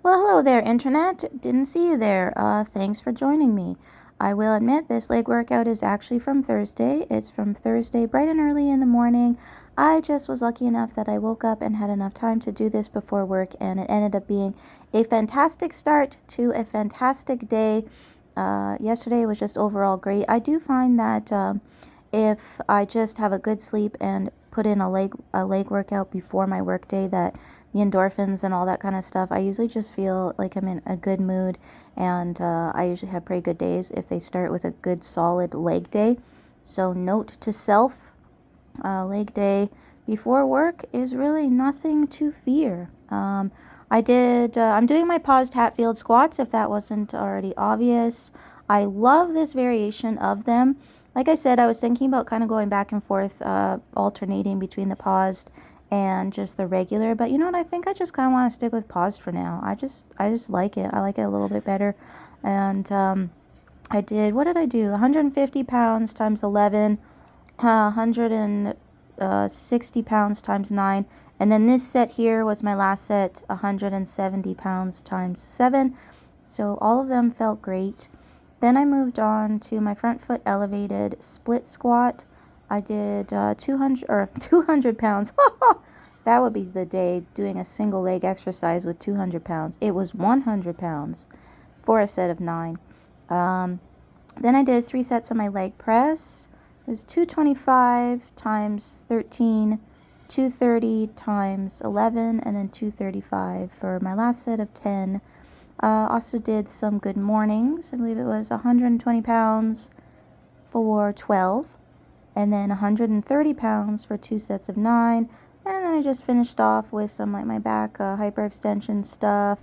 Well, hello there, Internet. Didn't see you there. Thanks for joining me. I will admit this leg workout is actually from Thursday. It's from Thursday, bright and early in the morning. I just was lucky enough that I woke up and had enough time to do this before work, and it ended up being a fantastic start to a fantastic day. Yesterday was just overall great. I do find that if I just have a good sleep and put in a leg workout before my work day, that the endorphins and all that kind of stuff, I usually just feel like I'm in a good mood, and I usually have pretty good days if they start with a good solid leg day. So note to self, leg day before work is really nothing to fear. I'm doing my paused Hatfield squats if that wasn't already obvious. I love this variation of them. Like I said, I was thinking about kind of going back and forth, alternating between the paused and just the regular. But you know what? I think I just kind of want to stick with paused for now. I just like it. I like it a little bit better. And I did, what did I do? 150 pounds times 11, 160 pounds times 9. And then this set here was my last set, 170 pounds times 7. So all of them felt great. Then I moved on to my front foot elevated split squat. I did 200 pounds. That would be the day doing a single leg exercise with 200 pounds. It was 100 pounds for a set of 9. Then I did 3 sets of my leg press. It was 225 times 13, 230 times 11, and then 235 for my last set of 10. Also did some good mornings. I believe it was 120 pounds for 12, and then 130 pounds for 2 sets of 9. And then I just finished off with some like my back hyperextension stuff,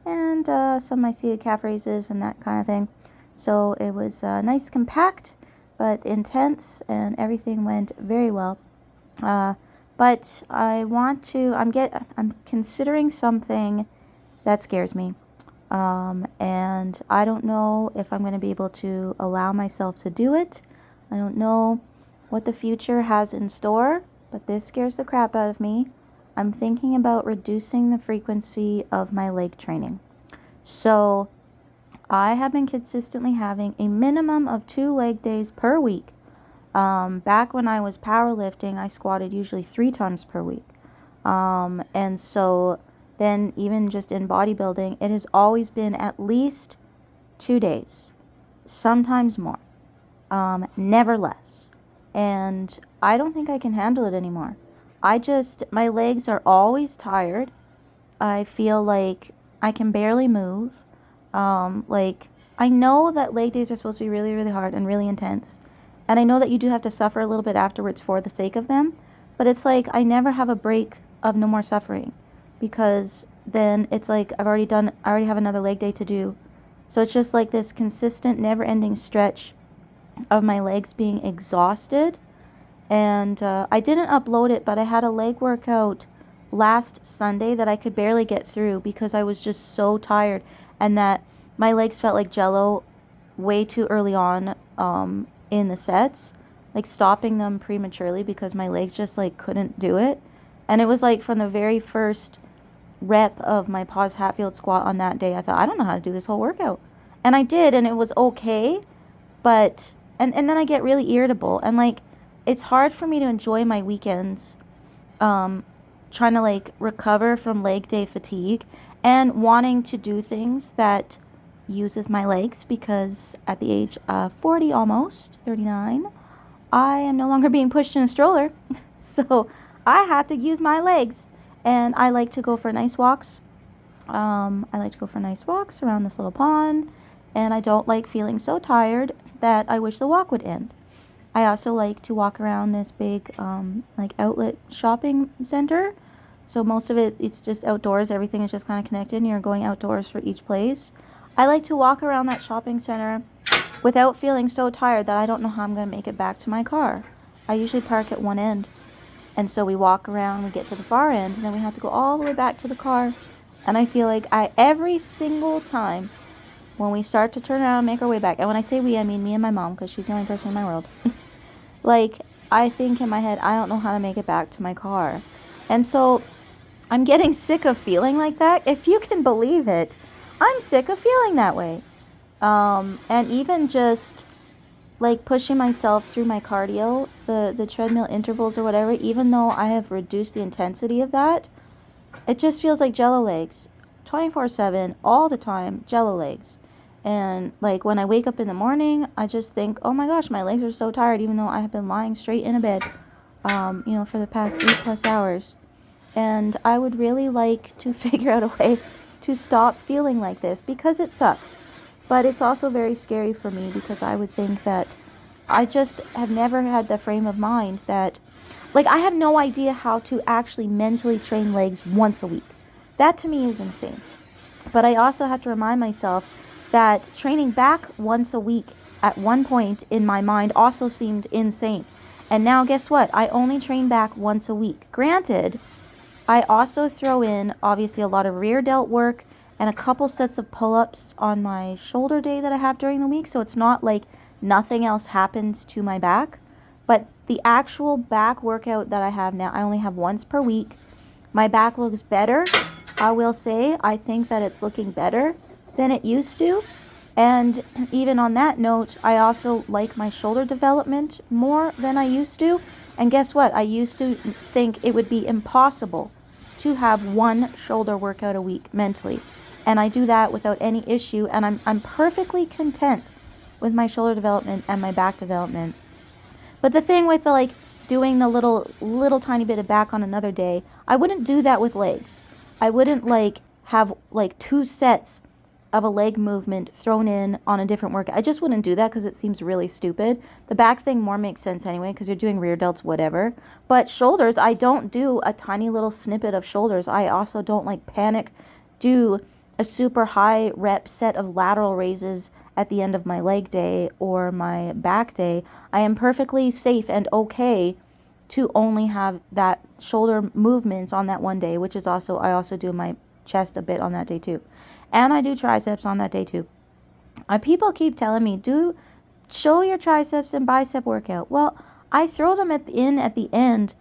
and some of my seated calf raises and that kind of thing. So it was nice, compact, but intense, and everything went very well. But I'm considering something that scares me. And I don't know if I'm going to be able to allow myself to do it. I don't know what the future has in store, but this scares the crap out of me. I'm thinking about reducing the frequency of my leg training. So I have been consistently having a minimum of 2 leg days per week. Back when I was powerlifting, I squatted usually 3 times per week. And so then even just in bodybuilding, it has always been at least 2 days, sometimes more, never less. And I don't think I can handle it anymore. My legs are always tired. I feel like I can barely move. Like, I know that leg days are supposed to be really, really hard and really intense. And I know that you do have to suffer a little bit afterwards for the sake of them. But it's like I never have a break of no more suffering, because then it's like I already have another leg day to do. So it's just like this consistent, never-ending stretch of my legs being exhausted. And I didn't upload it, but I had a leg workout last Sunday that I could barely get through because I was just so tired, and that my legs felt like jello way too early on in the sets, like stopping them prematurely because my legs just like couldn't do it. And it was like from the very first rep of my pause Hatfield squat on that day, I thought, I don't know how to do this whole workout. And I did, and it was okay, but and then I get really irritable, and like it's hard for me to enjoy my weekends, trying to like recover from leg day fatigue and wanting to do things that uses my legs, because at the age of 40, almost 39, I am no longer being pushed in a stroller. So I had to use my legs, and I like to go for nice walks. I like to go for nice walks around this little pond, and I don't like feeling so tired that I wish the walk would end. I also like to walk around this big like outlet shopping center. So most of it's just outdoors. Everything is just kind of connected, and you're going outdoors for each place. I like to walk around that shopping center without feeling so tired that I don't know how I'm going to make it back to my car. I usually park at one end. And so we walk around, we get to the far end, and then we have to go all the way back to the car. And I feel like every single time when we start to turn around and make our way back, and when I say we, I mean me and my mom, because she's the only person in my world, like, I think in my head, I don't know how to make it back to my car. And so I'm getting sick of feeling like that. If you can believe it, I'm sick of feeling that way. And even just like pushing myself through my cardio, the treadmill intervals or whatever, even though I have reduced the intensity of that, it just feels like jello legs. 24/7, all the time, jello legs. And like when I wake up in the morning, I just think, oh my gosh, my legs are so tired, even though I have been lying straight in a bed, for the past 8+ hours. And I would really like to figure out a way to stop feeling like this because it sucks. But it's also very scary for me because I would think that I just have never had the frame of mind that, like, I have no idea how to actually mentally train legs once a week. That to me is insane. But I also have to remind myself that training back once a week at one point in my mind also seemed insane. And now guess what? I only train back once a week. Granted, I also throw in obviously a lot of rear delt work and a couple sets of pull-ups on my shoulder day that I have during the week. So it's not like nothing else happens to my back. But the actual back workout that I have now, I only have once per week. My back looks better. I will say, I think that it's looking better than it used to. And even on that note, I also like my shoulder development more than I used to. And guess what? I used to think it would be impossible to have one shoulder workout a week mentally. And I do that without any issue. And I'm perfectly content with my shoulder development and my back development. But the thing with the doing the little tiny bit of back on another day, I wouldn't do that with legs. I wouldn't have 2 sets of a leg movement thrown in on a different workout. I just wouldn't do that because it seems really stupid. The back thing more makes sense anyway because you're doing rear delts, whatever. But shoulders, I don't do a tiny little snippet of shoulders. I also don't panic do a super high rep set of lateral raises at the end of my leg day or my back day. I am perfectly safe and okay to only have that shoulder movements on that one day, which is also, I also do my chest a bit on that day too. And I do triceps on that day too. People keep telling me, show your triceps and bicep workout. Well, I throw them at the end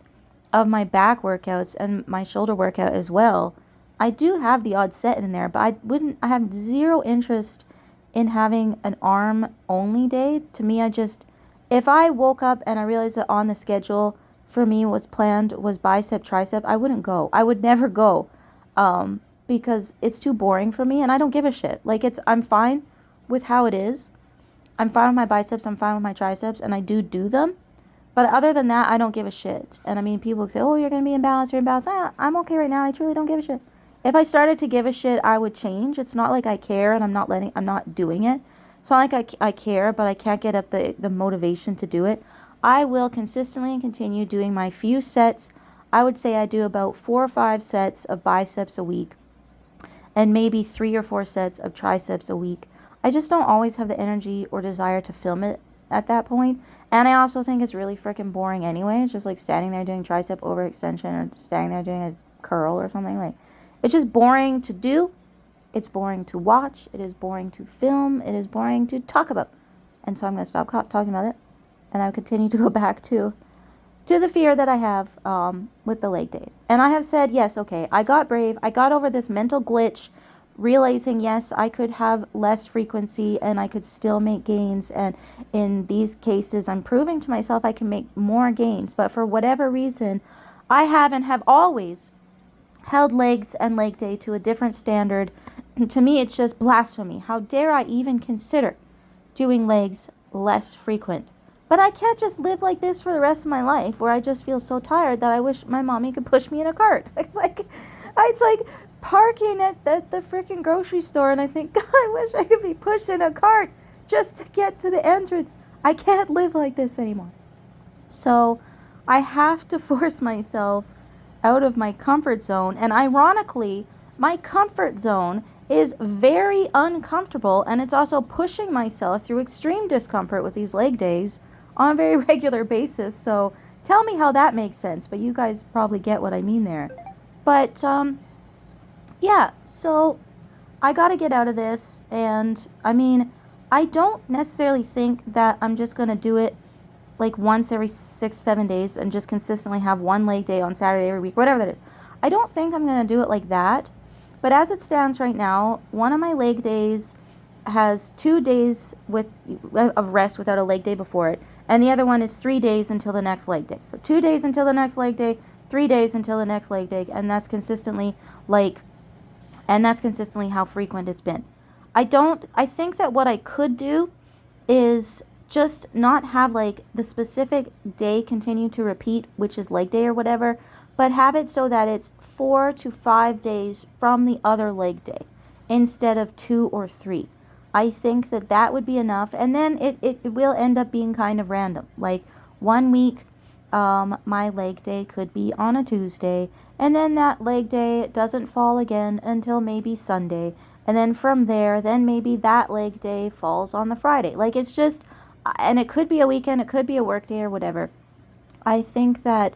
of my back workouts and my shoulder workout as well. I do have the odd set in there, but I have zero interest in having an arm only day. To me, if I woke up and I realized that on the schedule for me was bicep, tricep, I wouldn't go. I would never go. Because it's too boring for me and I don't give a shit. I'm fine with how it is. I'm fine with my biceps, I'm fine with my triceps, and I do them. But other than that, I don't give a shit. And I mean, people say, oh, you're going to be imbalanced, you're imbalanced. I'm okay right now. I truly don't give a shit. If I started to give a shit, I would change. It's not like I care and I'm not doing it. It's not like I care, but I can't get up the motivation to do it. I will consistently continue doing my few sets. I would say I do about 4 or 5 sets of biceps a week and maybe 3 or 4 sets of triceps a week. I just don't always have the energy or desire to film it at that point. And I also think it's really freaking boring anyway. It's just like standing there doing tricep overextension or standing there doing a curl or something. It's just boring to do. It's boring to watch. It is boring to film. It is boring to talk about. And so I'm going to stop talking about it. And I'll continue to go back to the fear that I have with the leg day. And I have said, yes, okay, I got brave. I got over this mental glitch, realizing, yes, I could have less frequency and I could still make gains. And in these cases, I'm proving to myself I can make more gains. But for whatever reason, I have always held legs and leg day to a different standard. And to me, it's just blasphemy. How dare I even consider doing legs less frequent? But I can't just live like this for the rest of my life where I just feel so tired that I wish my mommy could push me in a cart. It's like parking at the freaking grocery store and I think, God, I wish I could be pushed in a cart just to get to the entrance. I can't live like this anymore. So I have to force myself out of my comfort zone. And ironically, my comfort zone is very uncomfortable and it's also pushing myself through extreme discomfort with these leg days on a very regular basis. So tell me how that makes sense, but you guys probably get what I mean there. But yeah, so I got to get out of this. And I mean, I don't necessarily think that I'm just going to do it once every 6-7 days and just consistently have one leg day on Saturday every week, whatever that is. I don't think I'm going to do it like that. But as it stands right now, one of my leg days has 2 days of rest without a leg day before it, and the other one is 3 days until the next leg day. So 2 days until the next leg day, 3 days until the next leg day, and that's consistently how frequent it's been. I think that what I could do is just not have like the specific day continue to repeat, which is leg day or whatever, but have it so that it's 4 to 5 days from the other leg day instead of 2 or 3. I think that that would be enough, and then it will end up being kind of random. Like one week, my leg day could be on a Tuesday, and then that leg day doesn't fall again until maybe Sunday, and then from there, then maybe that leg day falls on the Friday. Like it's just, and it could be a weekend, it could be a work day or whatever. I think that,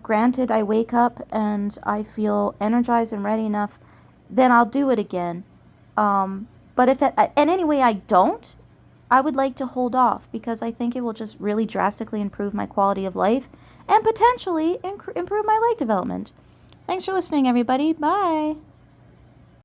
granted I wake up and I feel energized and ready enough, then I'll do it again. But and anyway I don't, I would like to hold off because I think it will just really drastically improve my quality of life and potentially improve my leg development. Thanks for listening, everybody. Bye.